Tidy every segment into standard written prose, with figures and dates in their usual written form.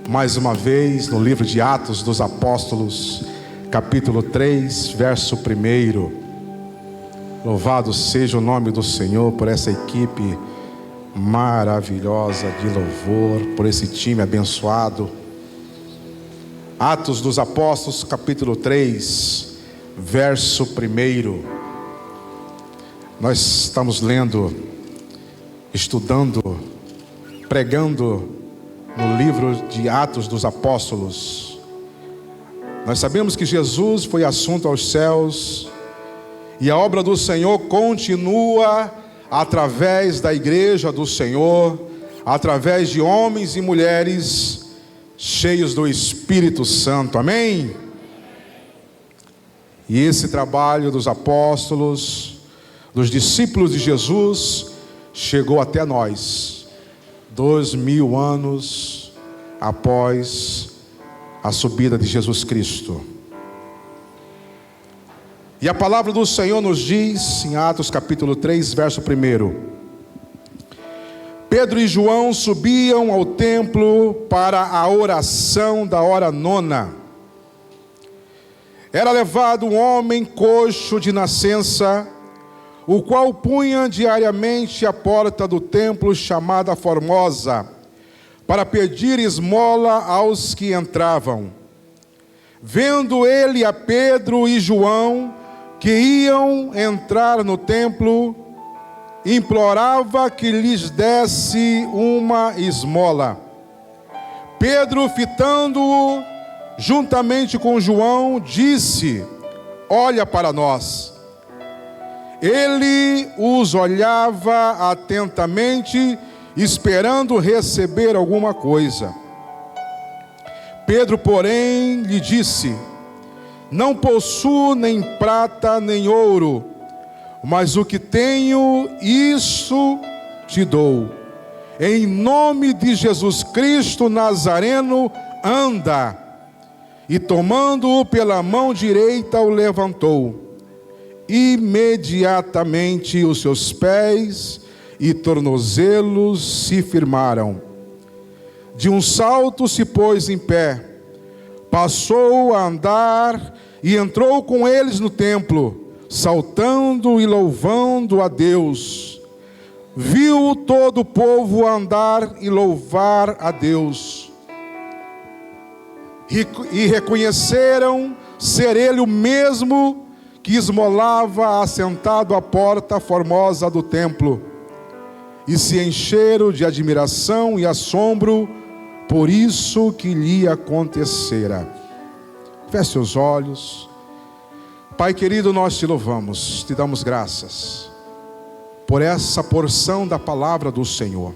Mais uma vez no livro de Atos dos Apóstolos, capítulo 3, verso 1. Louvado seja o nome do Senhor por essa equipe maravilhosa de louvor, por esse time abençoado. Atos dos Apóstolos, capítulo 3, verso 1. Nós estamos lendo, estudando, pregando no livro de Atos dos Apóstolos. Nós sabemos que Jesus foi assunto aos céus e a obra do Senhor continua através da igreja do Senhor, através de homens e mulheres cheios do Espírito Santo, amém? E esse trabalho dos apóstolos, dos discípulos de Jesus, chegou até nós 2000 anos após a subida de Jesus Cristo. E a palavra do Senhor nos diz em Atos capítulo 3, verso 1: Pedro e João subiam ao templo para a oração da hora nona. Era levado um homem coxo de nascença, o qual punha diariamente a porta do templo chamada Formosa, para pedir esmola aos que entravam. Vendo ele a Pedro e João, que iam entrar no templo, implorava que lhes desse uma esmola. Pedro, fitando-o juntamente com João, disse: olha para nós. Ele os olhava atentamente, esperando receber alguma coisa. Pedro, porém, lhe disse: não possuo nem prata nem ouro, mas o que tenho, isso te dou. Em nome de Jesus Cristo Nazareno, anda. E tomando-o pela mão direita, o levantou. Imediatamente os seus pés e tornozelos se firmaram. De um salto se pôs em pé, passou a andar e entrou com eles no templo, saltando e louvando a Deus. Viu todo o povo andar e louvar a Deus, e reconheceram ser ele o mesmo que esmolava assentado à porta formosa do templo, e se encheram de admiração e assombro por isso que lhe acontecera. Feche os olhos. Pai querido, nós te louvamos, te damos graças por essa porção da palavra do Senhor,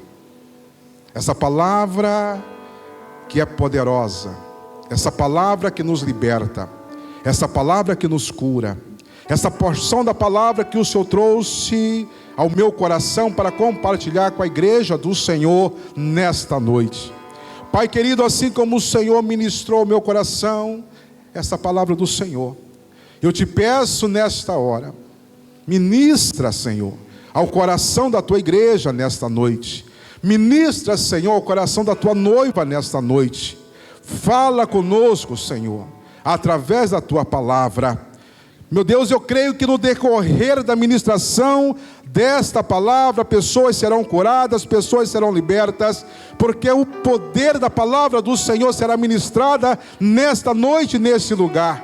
essa palavra que é poderosa, essa palavra que nos liberta, essa palavra que nos cura, essa porção da palavra que o Senhor trouxe ao meu coração para compartilhar com a igreja do Senhor nesta noite. Pai querido, assim como o Senhor ministrou ao meu coração essa palavra do Senhor, eu te peço nesta hora, ministra, Senhor, ao coração da tua igreja nesta noite. Ministra, Senhor, ao coração da tua noiva nesta noite. Fala conosco, Senhor, através da tua palavra. Meu Deus, eu creio que no decorrer da ministração desta palavra, pessoas serão curadas, pessoas serão libertas, porque o poder da palavra do Senhor será ministrada nesta noite, neste lugar.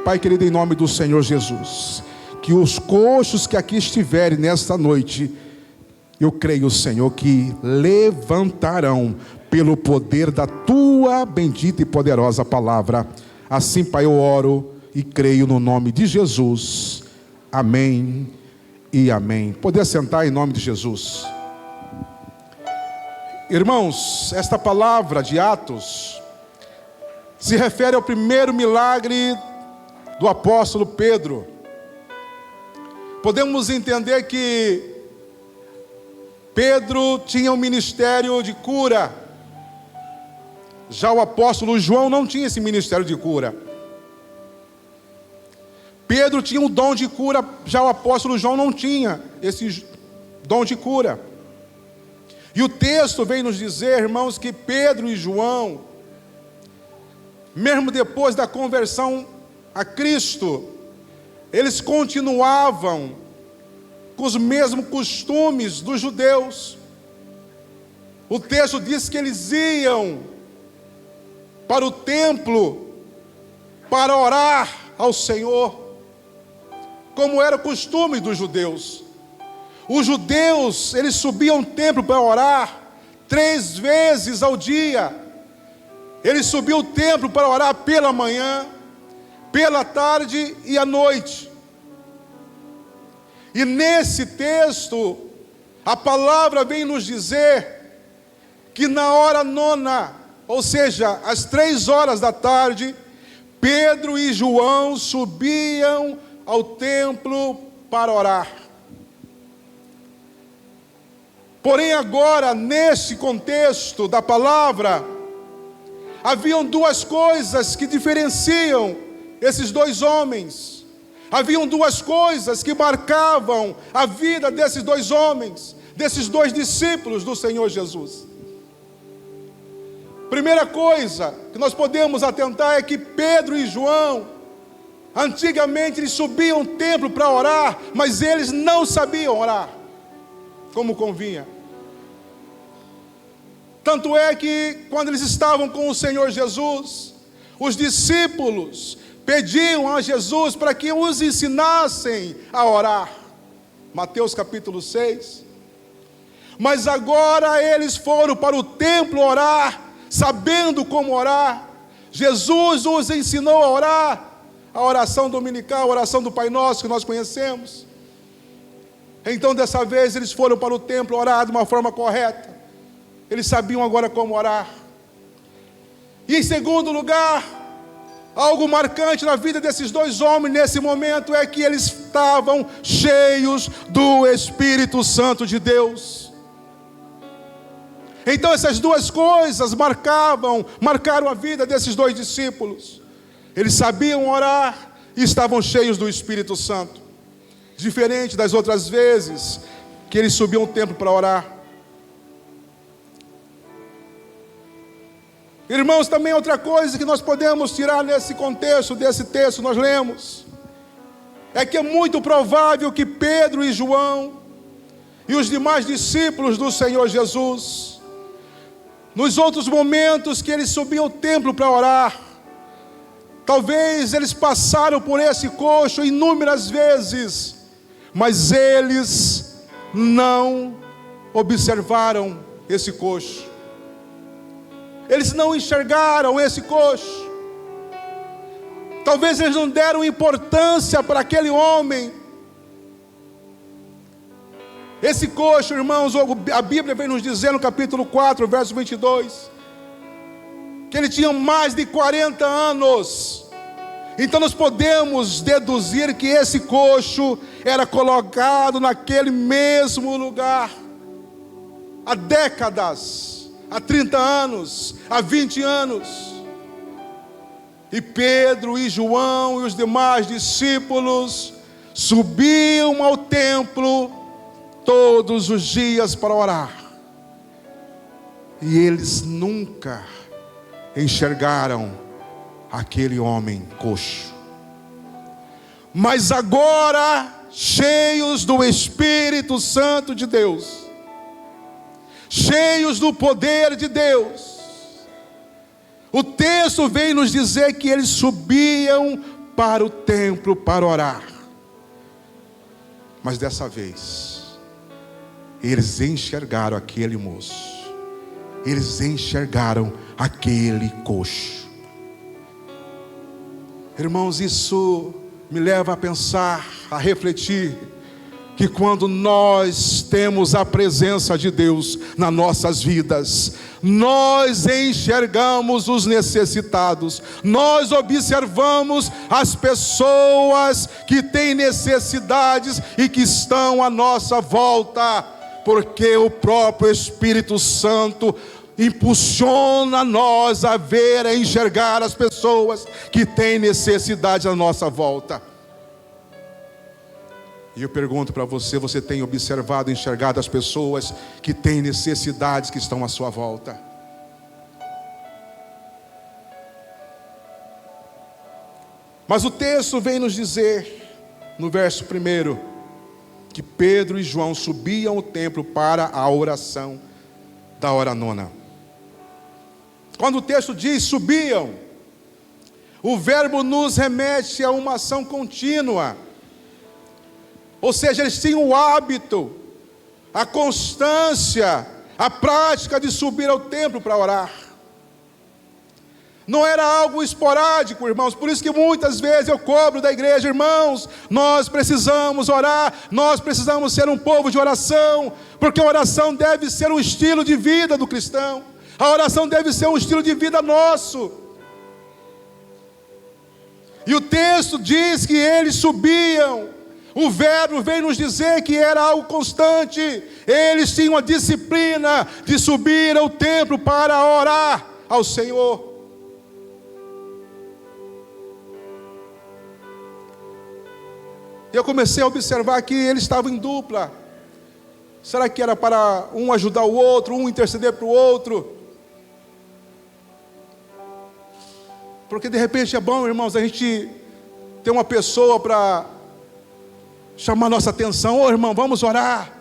Pai querido, em nome do Senhor Jesus, que os coxos que aqui estiverem nesta noite, eu creio, Senhor, que levantarão pelo poder da tua bendita e poderosa palavra. Assim, Pai, eu oro e creio no nome de Jesus. Amém e amém. Poder sentar em nome de Jesus. Irmãos, esta palavra de Atos se refere ao primeiro milagre do apóstolo Pedro. Podemos entender que Pedro tinha um ministério de cura. Já o apóstolo João não tinha esse ministério de cura. Pedro tinha o dom de cura, já o apóstolo João não tinha esse dom de cura. E o texto vem nos dizer, irmãos, que Pedro e João, mesmo depois da conversão a Cristo, eles continuavam com os mesmos costumes dos judeus. O texto diz que eles iam para o templo para orar ao Senhor, como era o costume dos judeus. Os judeus, eles subiam ao templo para orar 3 vezes ao dia. Eles subiam ao templo para orar pela manhã, pela tarde e à noite. E nesse texto, a palavra vem nos dizer que na hora 9ª, ou seja, às 3 horas da tarde, Pedro e João subiam ao templo para orar. Porém agora, nesse contexto da palavra, haviam 2 coisas que diferenciam esses 2 homens. Haviam 2 coisas que marcavam a vida desses 2 homens, desses 2 discípulos do Senhor Jesus. Primeira coisa que nós podemos atentar é que Pedro e João, antigamente eles subiam ao templo para orar, mas eles não sabiam orar como convinha. Tanto é que quando eles estavam com o Senhor Jesus, os discípulos pediam a Jesus para que os ensinassem a orar. Mateus capítulo 6. Mas agora eles foram para o templo orar, sabendo como orar. Jesus os ensinou a orar, a oração dominical, a oração do Pai Nosso que nós conhecemos. Então dessa vez eles foram para o templo orar de uma forma correta. Eles sabiam agora como orar. E em segundo lugar, algo marcante na vida desses 2 homens nesse momento é que eles estavam cheios do Espírito Santo de Deus. Então essas 2 coisas marcaram a vida desses 2 discípulos. Eles sabiam orar e estavam cheios do Espírito Santo. Diferente das outras vezes que eles subiam ao templo para orar. Irmãos, também outra coisa que nós podemos tirar nesse contexto, desse texto nós lemos, é que é muito provável que Pedro e João e os demais discípulos do Senhor Jesus, nos outros momentos que eles subiam ao templo para orar, talvez eles passaram por esse coxo inúmeras vezes, mas eles não observaram esse coxo. Eles não enxergaram esse coxo. Talvez eles não deram importância para aquele homem. Esse coxo, irmãos, a Bíblia vem nos dizer no capítulo 4, verso 22, que ele tinha mais de 40 anos. Então nós podemos deduzir que esse coxo era colocado naquele mesmo lugar há décadas, há 30 anos, há 20 anos. E Pedro e João e os demais discípulos subiam ao templo todos os dias para orar. E eles nunca enxergaram aquele homem coxo. Mas agora, cheios do Espírito Santo de Deus, cheios do poder de Deus, o texto vem nos dizer que eles subiam para o templo para orar. Mas dessa vez, eles enxergaram aquele moço, eles enxergaram aquele coxo. Irmãos, isso me leva a pensar, a refletir, que quando nós temos a presença de Deus nas nossas vidas, nós enxergamos os necessitados, nós observamos as pessoas que têm necessidades e que estão à nossa volta, porque o próprio Espírito Santo impulsiona nós a ver, a enxergar as pessoas que têm necessidade à nossa volta. E eu pergunto para você: você tem observado, enxergado as pessoas que têm necessidades que estão à sua volta? Mas o texto vem nos dizer, no verso 1, que Pedro e João subiam ao templo para a oração da hora nona. Quando o texto diz subiam, o verbo nos remete a uma ação contínua. Ou seja, eles tinham o hábito, a constância, a prática de subir ao templo para orar. Não era algo esporádico, irmãos. Por isso que muitas vezes eu cobro da igreja: irmãos, nós precisamos orar, nós precisamos ser um povo de oração, porque a oração deve ser um estilo de vida do cristão. A oração deve ser um estilo de vida nosso. E o texto diz que eles subiam. O verbo vem nos dizer que era algo constante. Eles tinham a disciplina de subir ao templo para orar ao Senhor. Eu comecei a observar que eles estavam em dupla. Será que era para um ajudar o outro, um interceder para o outro? Porque de repente é bom, irmãos, a gente ter uma pessoa para chamar nossa atenção. Ô irmão, vamos orar.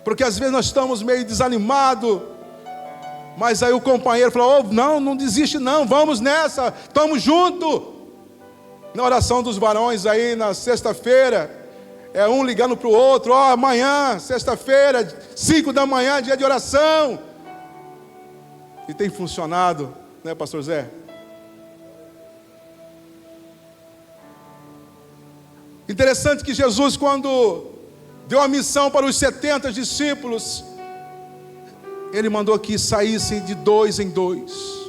Porque às vezes nós estamos meio desanimados, mas aí o companheiro falou: não desiste não, vamos nessa, estamos juntos. Na oração dos varões aí na sexta-feira, é um ligando para o outro: amanhã, sexta-feira, 5 da manhã, dia de oração. E tem funcionado, né, pastor Zé? Interessante que Jesus, quando deu a missão para os 70 discípulos, Ele mandou que saíssem de 2 em 2.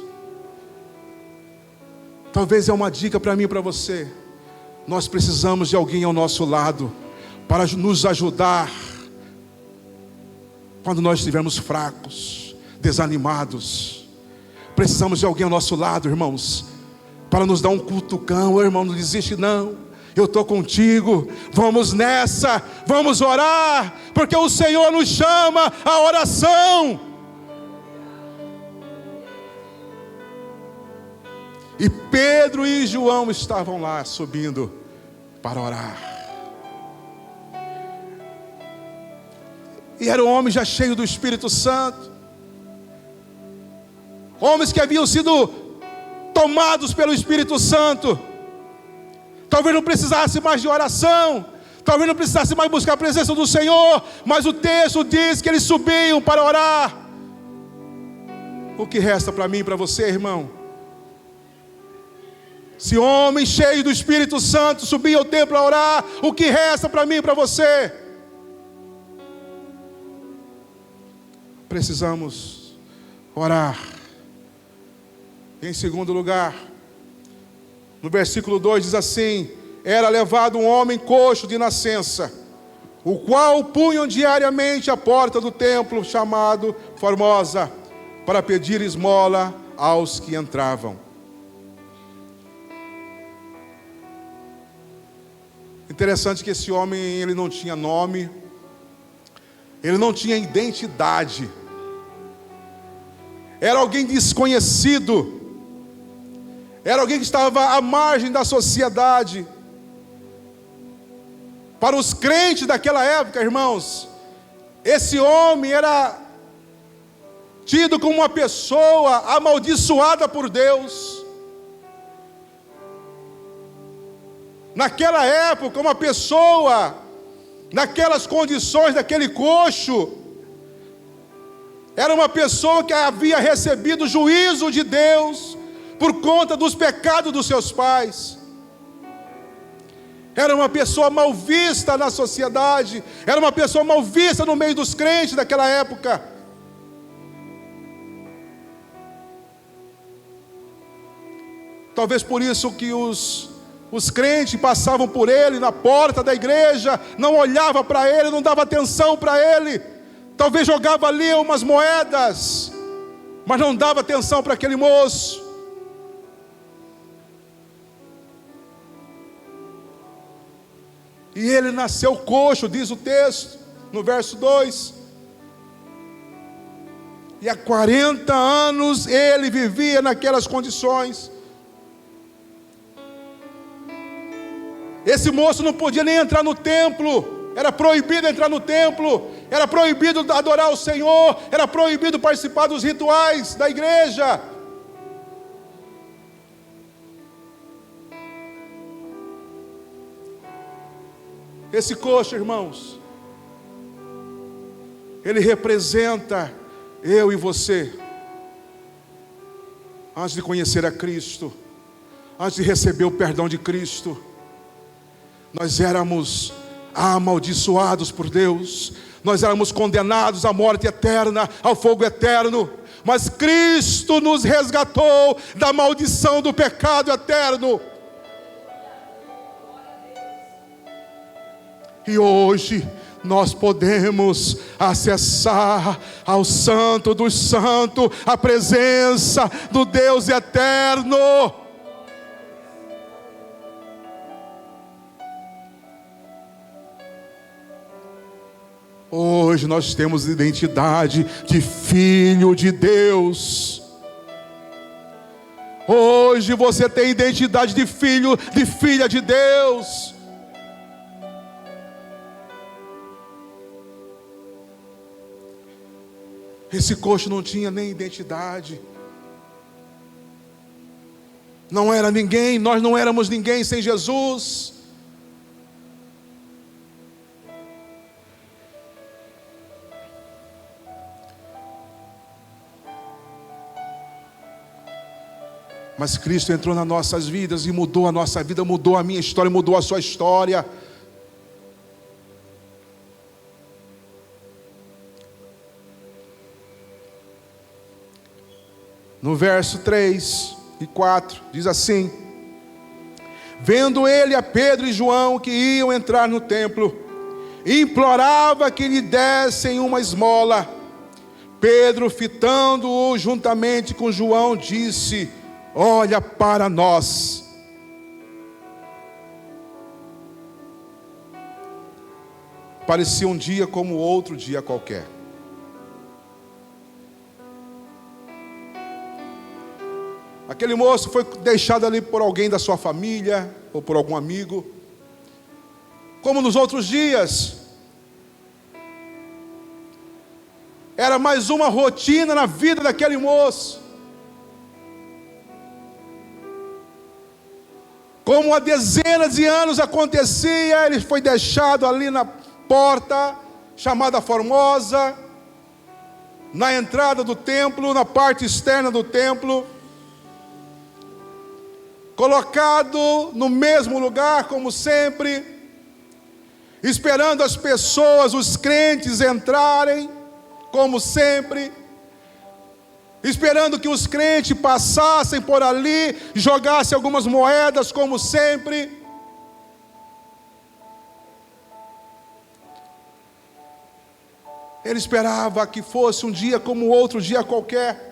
Talvez é uma dica para mim e para você. Nós precisamos de alguém ao nosso lado para nos ajudar quando nós estivermos fracos, desanimados. Precisamos de alguém ao nosso lado, irmãos, para nos dar um cutucão. Ô irmão, não desiste não, eu estou contigo, vamos nessa, vamos orar, porque o Senhor nos chama à oração. E Pedro e João estavam lá subindo para orar. E eram homens já cheios do Espírito Santo, homens que haviam sido tomados pelo Espírito Santo. Talvez não precisasse mais de oração, talvez não precisasse mais buscar a presença do Senhor, mas o texto diz que eles subiam para orar. O que resta para mim e para você, irmão? Se homens cheios do Espírito Santo subiam ao templo a orar, o que resta para mim e para você? Precisamos orar. Em segundo lugar, no versículo 2 diz assim: era levado um homem coxo de nascença, o qual punham diariamente à porta do templo chamado Formosa, para pedir esmola aos que entravam. Interessante que esse homem, ele não tinha nome, ele não tinha identidade, era alguém desconhecido, era alguém que estava à margem da sociedade. Para os crentes daquela época, irmãos, esse homem era tido como uma pessoa amaldiçoada por Deus. Naquela época, uma pessoa, naquelas condições daquele coxo, era uma pessoa que havia recebido o juízo de Deus por conta dos pecados dos seus pais. Era uma pessoa mal vista na sociedade, era uma pessoa mal vista no meio dos crentes daquela época. Talvez por isso que os crentes passavam por ele na porta da igreja, não olhava para ele, não dava atenção para ele. Talvez jogava ali umas moedas, mas não dava atenção para aquele moço. E ele nasceu coxo, diz o texto, no verso 2. E há 40 anos ele vivia naquelas condições. Esse moço não podia nem entrar no templo. Era proibido entrar no templo. Era proibido adorar o Senhor. Era proibido participar dos rituais da igreja. Esse coxo, irmãos, ele representa eu e você. Antes de conhecer a Cristo, antes de receber o perdão de Cristo, nós éramos amaldiçoados por Deus. Nós éramos condenados à morte eterna, ao fogo eterno. Mas Cristo nos resgatou da maldição do pecado eterno. E hoje nós podemos acessar ao Santo dos Santos, a presença do Deus eterno. Hoje nós temos identidade de filho de Deus. Hoje você tem identidade de filho, de filha de Deus. Esse coxo não tinha nem identidade. Não era ninguém, nós não éramos ninguém sem Jesus. Mas Cristo entrou nas nossas vidas e mudou a nossa vida, mudou a minha história, mudou a sua história. No verso 3 e 4, diz assim: vendo ele a Pedro e João que iam entrar no templo, implorava que lhe dessem uma esmola. Pedro, fitando-o juntamente com João, disse: olha para nós. Parecia um dia como outro dia qualquer. Aquele moço foi deixado ali por alguém da sua família, ou por algum amigo. Como nos outros dias. Era mais uma rotina na vida daquele moço. Como há dezenas de anos acontecia, ele foi deixado ali na porta, chamada Formosa, na entrada do templo, na parte externa do templo, colocado no mesmo lugar, como sempre, esperando as pessoas, os crentes entrarem, como sempre, esperando que os crentes passassem por ali, jogassem algumas moedas, como sempre. Ele esperava que fosse um dia como outro dia qualquer.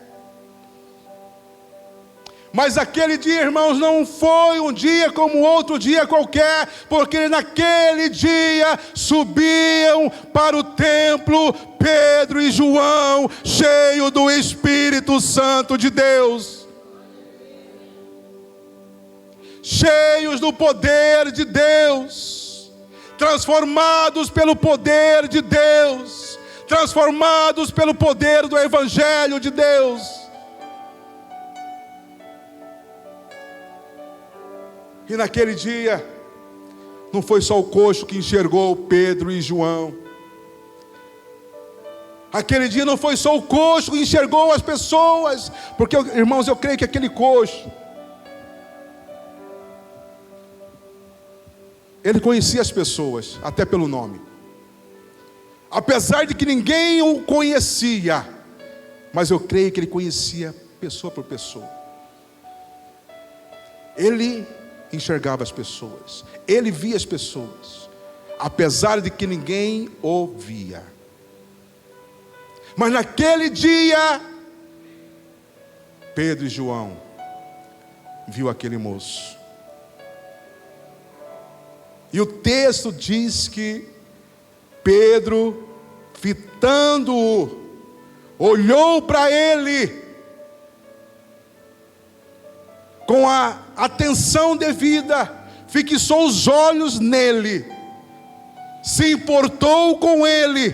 Mas aquele dia, irmãos, não foi um dia como outro dia qualquer, porque naquele dia subiam para o templo Pedro e João, cheios do Espírito Santo de Deus, cheios do poder de Deus, transformados pelo poder de Deus, transformados pelo poder do Evangelho de Deus. E naquele dia, não foi só o coxo que enxergou Pedro e João. Aquele dia não foi só o coxo que enxergou as pessoas. Porque, irmãos, eu creio que aquele coxo, ele conhecia as pessoas, até pelo nome. Apesar de que ninguém o conhecia, mas eu creio que ele conhecia pessoa por pessoa. Ele enxergava as pessoas, ele via as pessoas, apesar de que ninguém o via. Mas naquele dia, Pedro e João viu aquele moço E o texto diz que Pedro, fitando-o, olhou para ele com a atenção devida, fixou os olhos nele, se importou com ele.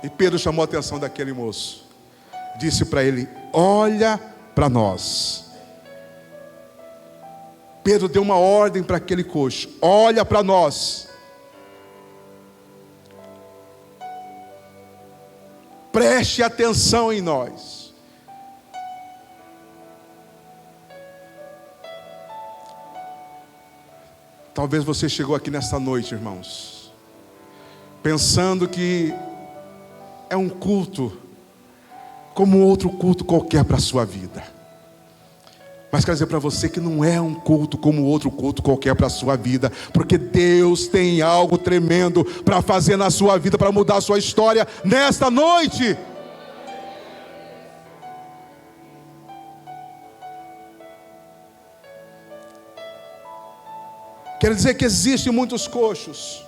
E Pedro chamou a atenção daquele moço, disse para ele: olha para nós. Pedro deu uma ordem para aquele coxo: olha para nós. Preste atenção em nós. Talvez você chegou aqui nesta noite, irmãos, pensando que é um culto como outro culto qualquer para a sua vida. Mas quero dizer para você que não é um culto como outro culto qualquer para a sua vida, porque Deus tem algo tremendo para fazer na sua vida, para mudar a sua história nesta noite. Quero dizer que existem muitos coxos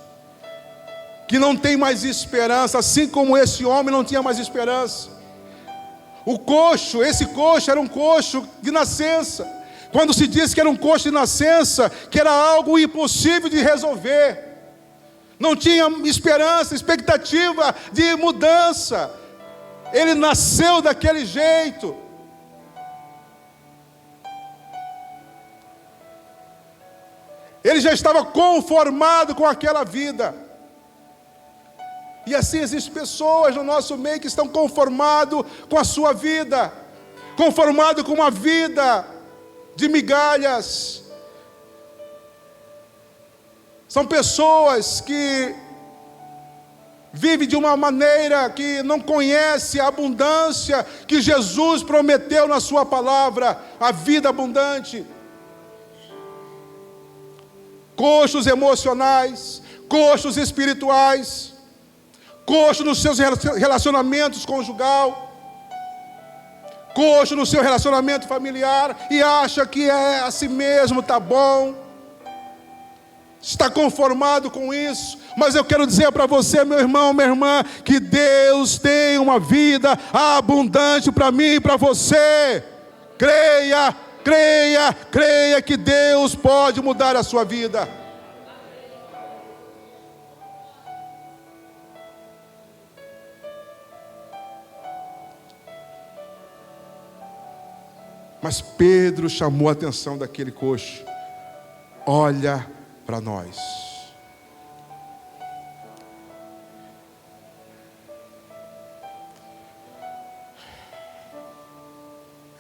que não têm mais esperança, assim como esse homem não tinha mais esperança. Esse coxo era um coxo de nascença. Quando se diz que era um coxo de nascença, que era algo impossível de resolver, não tinha esperança, expectativa de mudança. Ele nasceu daquele jeito. Ele já estava conformado com aquela vida. E assim existem pessoas no nosso meio que estão conformados com a sua vida, conformados com uma vida de migalhas. São pessoas que vivem de uma maneira que não conhece a abundância que Jesus prometeu na sua palavra, a vida abundante. Coxos emocionais, coxos espirituais, coxo nos seus relacionamentos conjugal, coxo no seu relacionamento familiar, e acha que é assim mesmo, tá bom, está conformado com isso. Mas eu quero dizer para você, meu irmão, minha irmã, que Deus tem uma vida abundante para mim e para você. Creia, creia, creia que Deus pode mudar a sua vida. Mas Pedro chamou a atenção daquele coxo: olha para nós.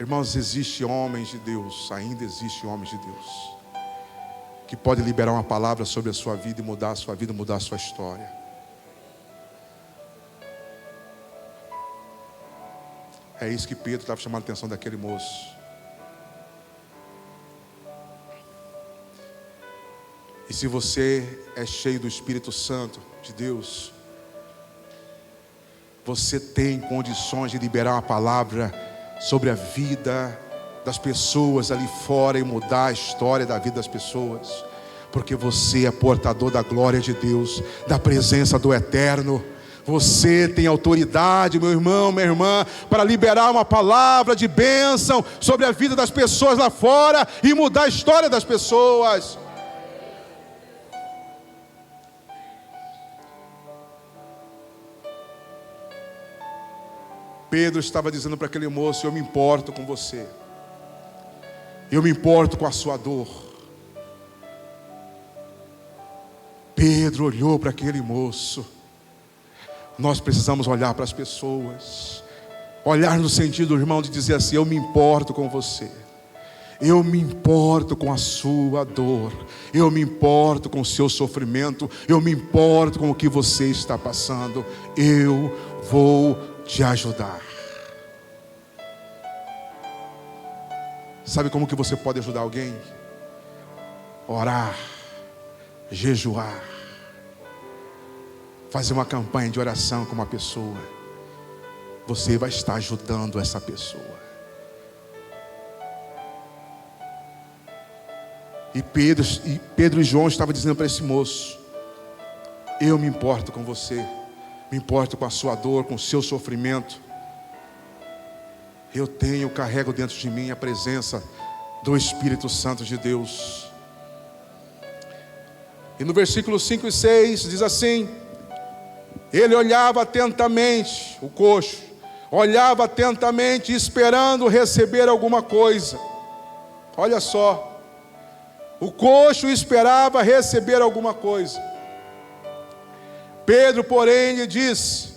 Irmãos, existem homens de Deus, ainda existem homens de Deus, que podem liberar uma palavra sobre a sua vida e mudar a sua vida, mudar a sua história. É isso que Pedro estava chamando a atenção daquele moço. E se você é cheio do Espírito Santo de Deus, você tem condições de liberar uma palavra sobre a vida das pessoas ali fora e mudar a história da vida das pessoas, porque você é portador da glória de Deus, da presença do Eterno. Você tem autoridade, meu irmão, minha irmã, para liberar uma palavra de bênção sobre a vida das pessoas lá fora e mudar a história das pessoas. Pedro estava dizendo para aquele moço: eu me importo com você, eu me importo com a sua dor. Pedro olhou para aquele moço. Nós precisamos olhar para as pessoas, olhar no sentido, irmão, de dizer assim: eu me importo com você, eu me importo com a sua dor, eu me importo com o seu sofrimento, eu me importo com o que você está passando, eu vou te ajudar. Sabe como que você pode ajudar alguém? Orar, jejuar, fazer uma campanha de oração com uma pessoa. Você vai estar ajudando essa pessoa. E Pedro e João estavam dizendo para esse moço: eu me importo com você, me importo com a sua dor, com o seu sofrimento. Carrego dentro de mim a presença do Espírito Santo de Deus. E no versículo 5 e 6 diz assim: ele olhava atentamente, o coxo, olhava atentamente, esperando receber alguma coisa. Olha só, o coxo esperava receber alguma coisa. Pedro, porém, lhe disse: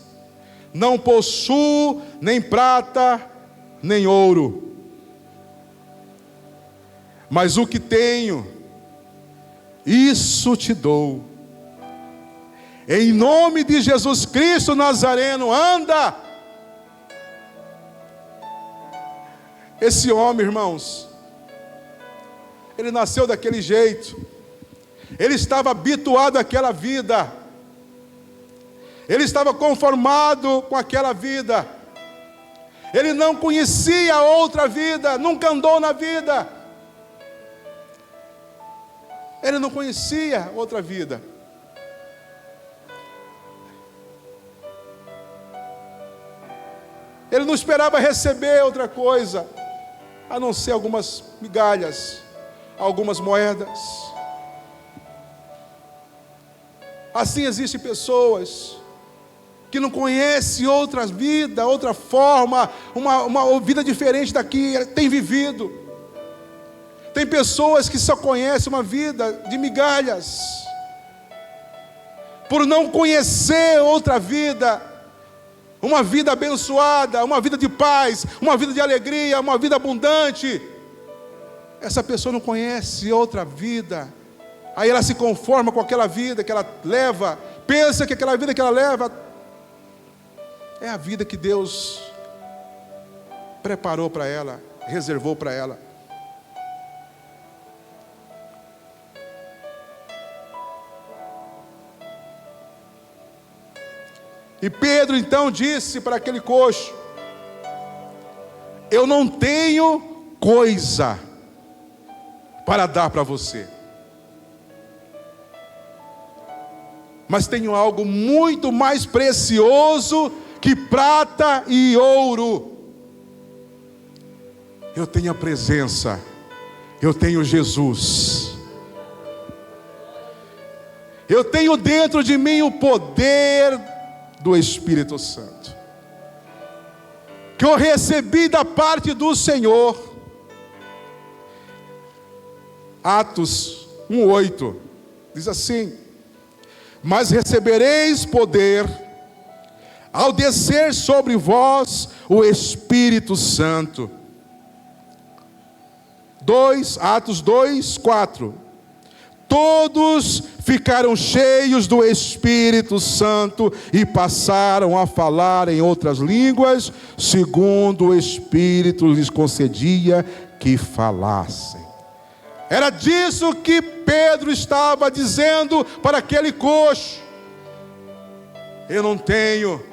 não possuo nem prata, nem ouro, mas o que tenho, isso te dou. Em nome de Jesus Cristo Nazareno, anda. Esse homem, irmãos, ele nasceu daquele jeito, ele estava habituado àquela vida, ele estava conformado com aquela vida, ele não conhecia outra vida, nunca andou na vida, ele não conhecia outra vida. Ele não esperava receber outra coisa, a não ser algumas migalhas, algumas moedas. Assim existem pessoas que não conhecem outra vida, outra forma, uma vida diferente da que tem vivido. Tem pessoas que só conhecem uma vida de migalhas, por não conhecer outra vida, uma vida abençoada, uma vida de paz, uma vida de alegria, uma vida abundante. Essa pessoa não conhece outra vida, aí ela se conforma com aquela vida que ela leva, pensa que aquela vida que ela leva é a vida que Deus preparou para ela, reservou para ela. E Pedro então disse para aquele coxo: eu não tenho coisa para dar para você, mas tenho algo muito mais precioso que prata e ouro. Eu tenho a presença, eu tenho Jesus, eu tenho dentro de mim o poder do Espírito Santo, que eu recebi da parte do Senhor. Atos 1:8 diz assim: mas recebereis poder ao descer sobre vós o Espírito Santo. Atos 2:4 todos ficaram cheios do Espírito Santo e passaram a falar em outras línguas, segundo o Espírito lhes concedia que falassem. Era disso que Pedro estava dizendo para aquele coxo: eu não tenho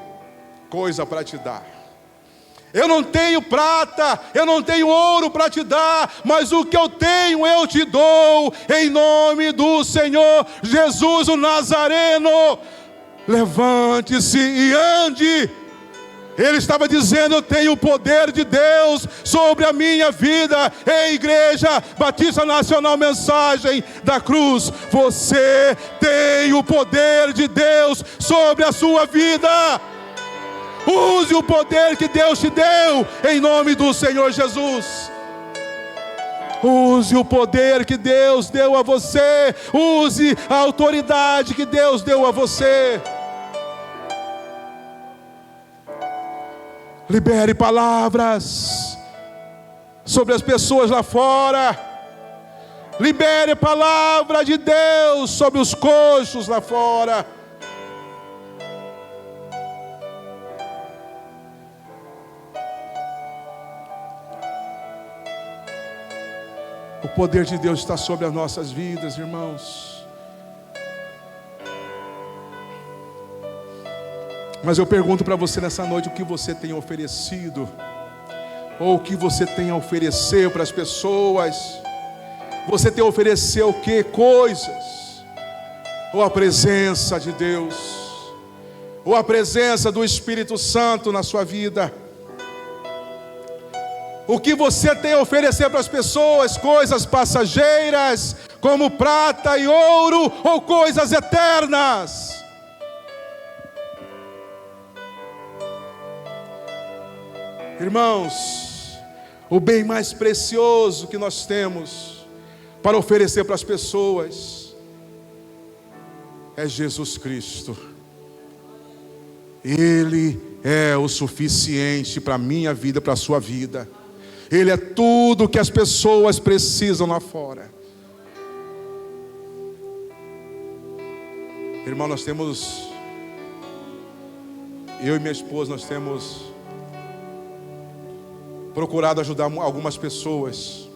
coisa para te dar, eu não tenho prata, eu não tenho ouro para te dar, mas o que eu tenho eu te dou, em nome do Senhor Jesus o Nazareno. Levante-se e ande. Ele estava dizendo: eu tenho o poder de Deus sobre a minha vida. Ei, Igreja Batista Nacional Mensagem da Cruz, você tem o poder de Deus sobre a sua vida. Use o poder que Deus te deu, em nome do Senhor Jesus. Use o poder que Deus deu a você. Use a autoridade que Deus deu a você. Libere palavras sobre as pessoas lá fora. Libere a palavra de Deus sobre os coxos lá fora. O poder de Deus está sobre as nossas vidas, irmãos. Mas eu pergunto para você nessa noite: o que você tem oferecido? Ou o que você tem a oferecer para as pessoas? Você tem a oferecer o quê? Coisas. Ou a presença de Deus, ou a presença do Espírito Santo na sua vida. O que você tem a oferecer para as pessoas? Coisas passageiras, como prata e ouro, ou coisas eternas? Irmãos, o bem mais precioso que nós temos para oferecer para as pessoas é Jesus Cristo. Ele é o suficiente para a minha vida, para a sua vida. Ele é tudo que as pessoas precisam lá fora. Irmão, eu e minha esposa, nós temos procurado ajudar algumas pessoas,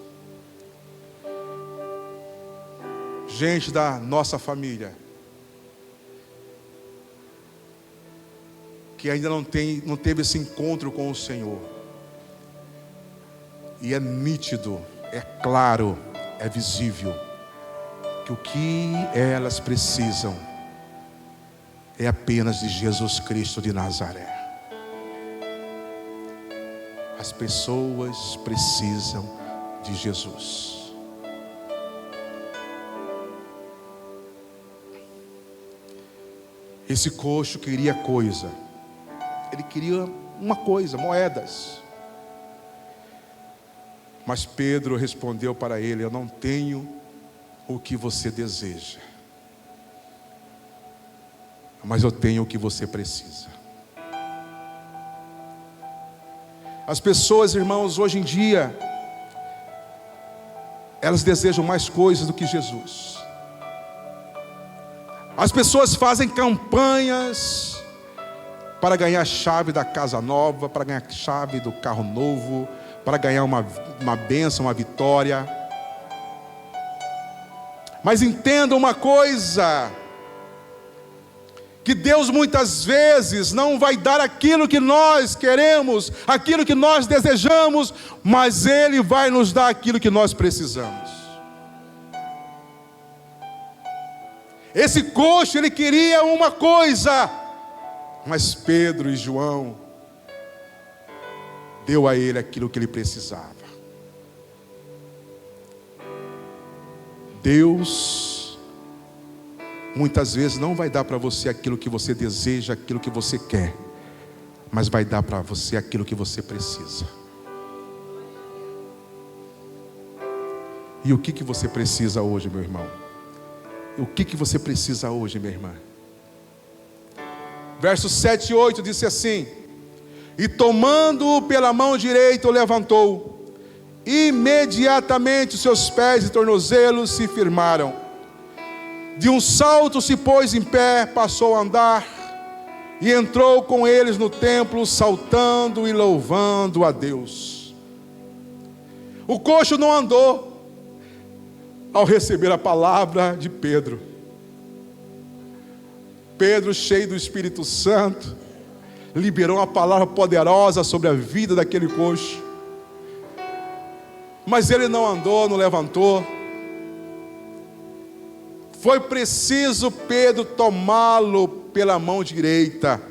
gente da nossa família, que ainda não teve esse encontro com o Senhor. E é nítido, é claro, é visível, que o que elas precisam é apenas de Jesus Cristo de Nazaré. As pessoas precisam de Jesus. Esse coxo queria coisa. Ele queria uma coisa, moedas. Mas Pedro respondeu para ele: eu não tenho o que você deseja, mas eu tenho o que você precisa. As pessoas, irmãos, hoje em dia, elas desejam mais coisas do que Jesus. As pessoas fazem campanhas para ganhar a chave da casa nova, para ganhar a chave do carro novo, para ganhar uma bênção, uma vitória. Mas entenda uma coisa, que Deus muitas vezes não vai dar aquilo que nós queremos, aquilo que nós desejamos, mas Ele vai nos dar aquilo que nós precisamos. Esse coxo, ele queria uma coisa, mas Pedro e João deu a ele aquilo que ele precisava. Deus muitas vezes não vai dar para você aquilo que você deseja, aquilo que você quer, mas vai dar para você aquilo que você precisa. E o que você precisa hoje, meu irmão? O que você precisa hoje, minha irmã? Versos 7 e 8 disse assim: e tomando-o pela mão direita o levantou. Imediatamente os seus pés e tornozelos se firmaram. De um salto se pôs em pé, passou a andar, e entrou com eles no templo, saltando e louvando a Deus. O coxo não andou ao receber a palavra de Pedro. Pedro, cheio do Espírito Santo, liberou uma palavra poderosa sobre a vida daquele coxo. Mas ele não andou, não levantou. Foi preciso Pedro tomá-lo pela mão direita.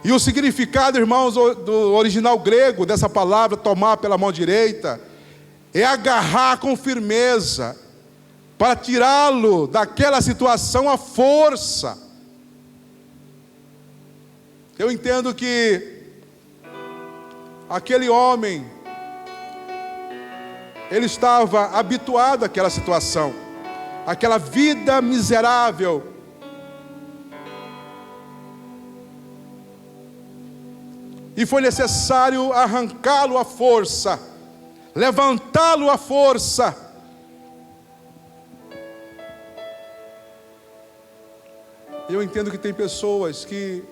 E o significado, irmãos, do original grego dessa palavra, tomar pela mão direita, é agarrar com firmeza, para tirá-lo daquela situação à força. Eu entendo que aquele homem, ele estava habituado àquela situação, àquela vida miserável. E foi necessário arrancá-lo à força, levantá-lo à força. Eu entendo que tem pessoas que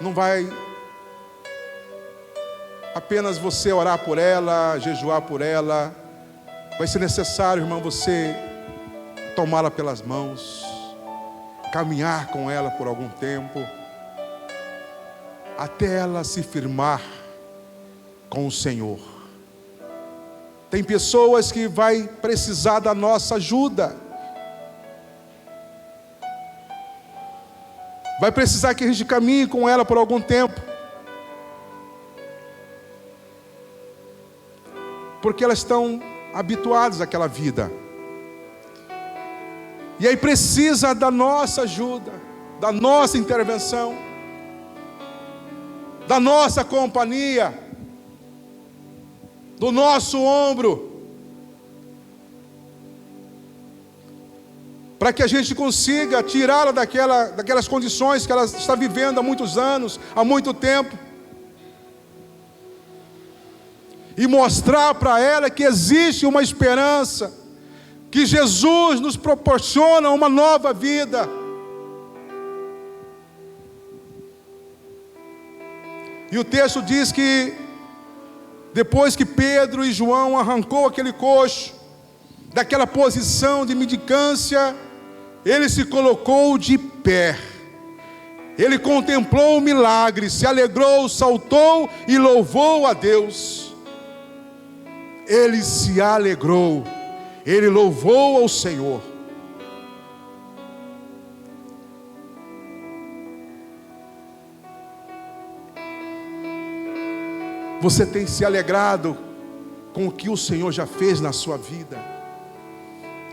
não vai apenas você orar por ela, jejuar por ela. Vai ser necessário, irmão, você tomá-la pelas mãos, caminhar com ela por algum tempo, até ela se firmar com o Senhor. Tem pessoas que vai precisar da nossa ajuda. Vai precisar que a gente caminhe com ela por algum tempo. Porque elas estão habituadas àquela vida. E aí precisa da nossa ajuda, da nossa intervenção, da nossa companhia, do nosso ombro, para que a gente consiga tirá-la daquelas condições que ela está vivendo há muitos anos, há muito tempo, e mostrar para ela que existe uma esperança, que Jesus nos proporciona uma nova vida. E o texto diz que depois que Pedro e João arrancou aquele coxo daquela posição de mendicância, ele se colocou de pé. Ele contemplou o milagre, se alegrou, saltou e louvou a Deus. Ele se alegrou, ele louvou ao Senhor. Você tem se alegrado com o que o Senhor já fez na sua vida,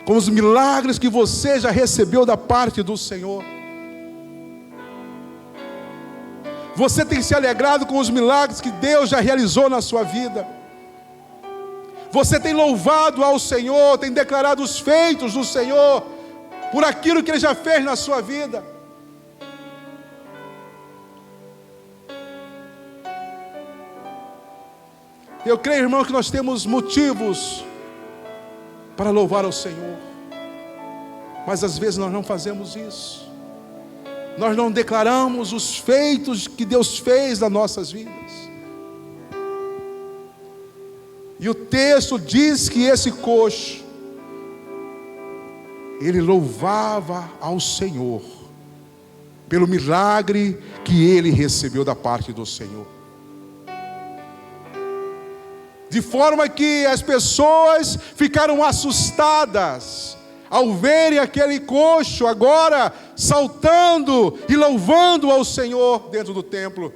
com os milagres que você já recebeu da parte do Senhor? Você tem se alegrado com os milagres que Deus já realizou na sua vida? Você tem louvado ao Senhor, tem declarado os feitos do Senhor, por aquilo que Ele já fez na sua vida? Eu creio, irmão, que nós temos motivos para louvar ao Senhor, mas às vezes nós não fazemos isso. Nós não declaramos os feitos que Deus fez nas nossas vidas. E o texto diz que esse coxo, ele louvava ao Senhor pelo milagre que ele recebeu da parte do Senhor. De forma que as pessoas ficaram assustadas ao verem aquele coxo agora saltando e louvando ao Senhor dentro do templo.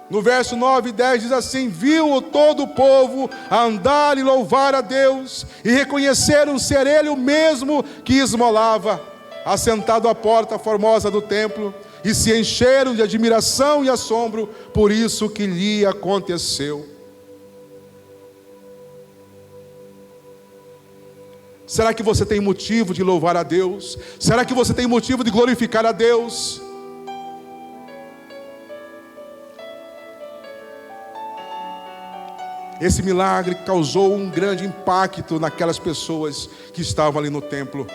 No verso 9 e 10 diz assim: viu todo o povo a andar e louvar a Deus, e reconheceram ser Ele o mesmo que esmolava, assentado à porta formosa do templo, e se encheram de admiração e assombro por isso que lhe aconteceu. Será que você tem motivo de louvar a Deus? Será que você tem motivo de glorificar a Deus? Esse milagre causou um grande impacto naquelas pessoas que estavam ali no templo.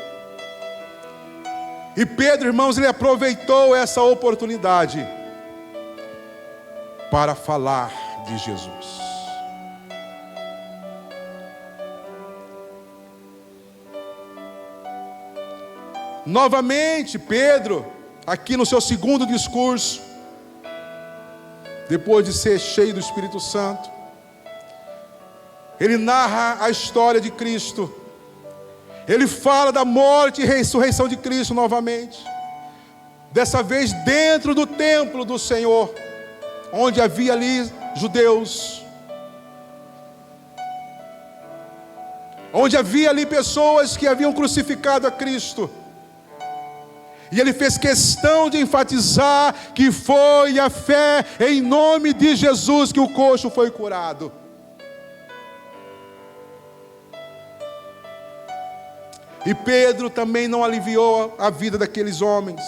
E Pedro, irmãos, ele aproveitou essa oportunidade para falar de Jesus. Novamente, Pedro, aqui no seu segundo discurso, depois de ser cheio do Espírito Santo, ele narra a história de Cristo. Ele fala da morte e ressurreição de Cristo novamente. Dessa vez dentro do templo do Senhor, onde havia ali judeus, onde havia ali pessoas que haviam crucificado a Cristo. E ele fez questão de enfatizar que foi a fé em nome de Jesus que o coxo foi curado. E Pedro também não aliviou a vida daqueles homens.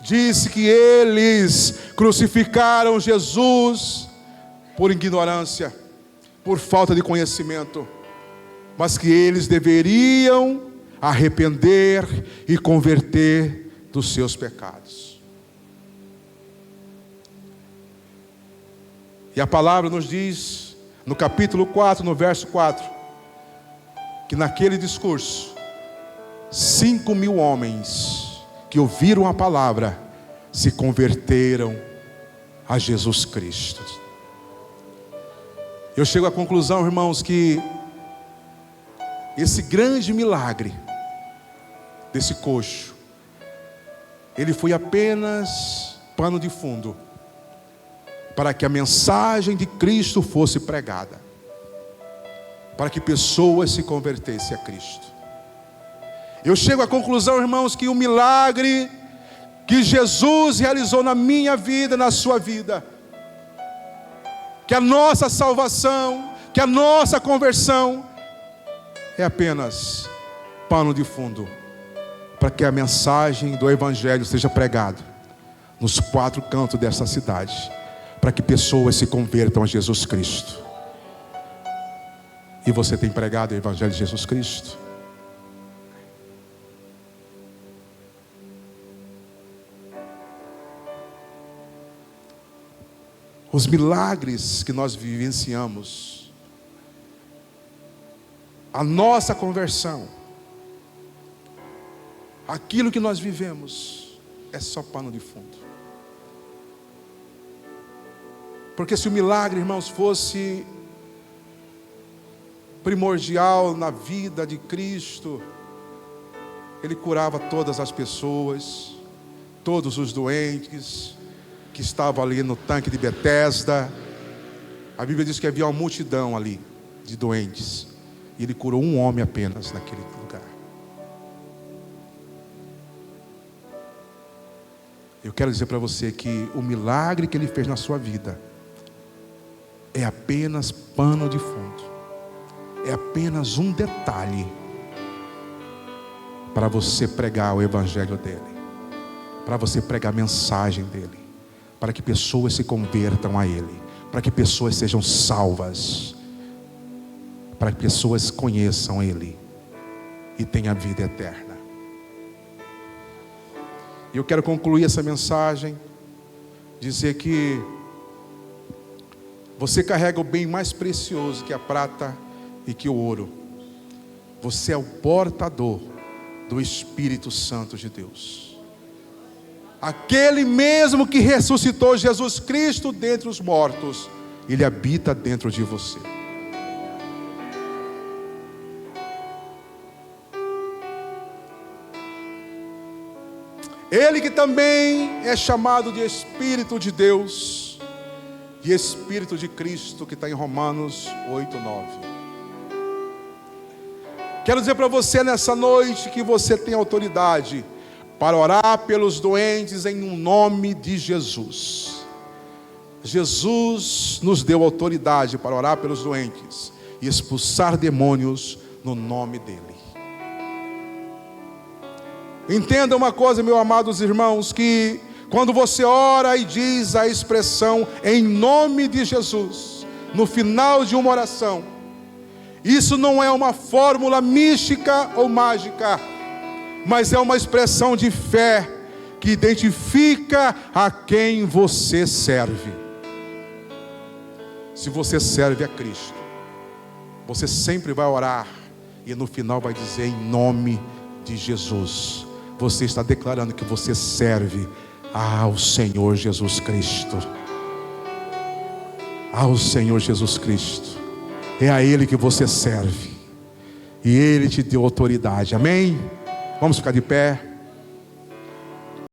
Disse que eles crucificaram Jesus por ignorância, por falta de conhecimento, mas que eles deveriam arrepender e converter dos seus pecados. E a palavra nos diz, no capítulo 4, no verso 4, que naquele discurso, 5.000 homens que ouviram a palavra se converteram a Jesus Cristo. Eu chego à conclusão, irmãos, que esse grande milagre desse coxo, ele foi apenas pano de fundo para que a mensagem de Cristo fosse pregada, para que pessoas se convertessem a Cristo. Eu chego à conclusão, irmãos, que o milagre que Jesus realizou na minha vida, na sua vida, que a nossa salvação, que a nossa conversão é apenas pano de fundo para que a mensagem do Evangelho seja pregada nos 4 cantos dessa cidade, para que pessoas se convertam a Jesus Cristo. E você tem pregado o Evangelho de Jesus Cristo? Os milagres que nós vivenciamos, a nossa conversão, aquilo que nós vivemos, é só pano de fundo. Porque se o milagre, irmãos, fosse primordial na vida de Cristo, Ele curava todas as pessoas, todos os doentes que estavam ali no tanque de Betesda. A Bíblia diz que havia uma multidão ali de doentes, e Ele curou um homem apenas naquele lugar. Eu quero dizer para você que o milagre que Ele fez na sua vida é apenas pano de fundo, é apenas um detalhe para você pregar o Evangelho dele, para você pregar a mensagem dele, para que pessoas se convertam a ele, para que pessoas sejam salvas, para que pessoas conheçam ele e tenham a vida eterna. E eu quero concluir essa mensagem, dizer que você carrega o bem mais precioso que a prata e que o ouro. Você é o portador do Espírito Santo de Deus. Aquele mesmo que ressuscitou Jesus Cristo dentre os mortos, Ele habita dentro de você. Ele que também é chamado de Espírito de Deus e Espírito de Cristo, que está em Romanos 8:9. Quero dizer para você nessa noite que você tem autoridade para orar pelos doentes em nome de Jesus. Jesus nos deu autoridade para orar pelos doentes e expulsar demônios no nome dele. Entenda uma coisa, meus amados irmãos, que quando você ora e diz a expressão em nome de Jesus, no final de uma oração, isso não é uma fórmula mística ou mágica, mas é uma expressão de fé que identifica a quem você serve. Se você serve a Cristo, você sempre vai orar e no final vai dizer em nome de Jesus. Você está declarando que você serve ao Senhor Jesus Cristo. Ao Senhor Jesus Cristo. É a Ele que você serve. E Ele te deu autoridade. Amém? Vamos ficar de pé.